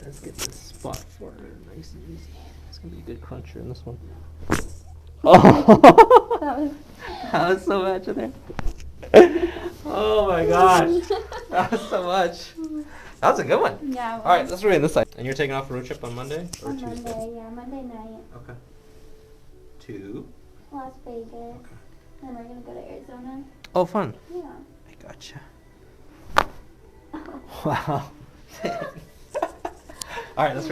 Let's get this spot for her nice and easy. It's gonna be a good cruncher in this one. Oh, that was so much in there. Oh my gosh, that was so much. That was a good one. Yeah. All right, let's read this side. And you're taking off a road trip on Monday or On Tuesday? Monday, yeah, Monday night. Okay. To Las Vegas. Okay. And we're gonna go to Arizona. Oh, fun. Yeah. I gotcha. Wow. All right, let's ready.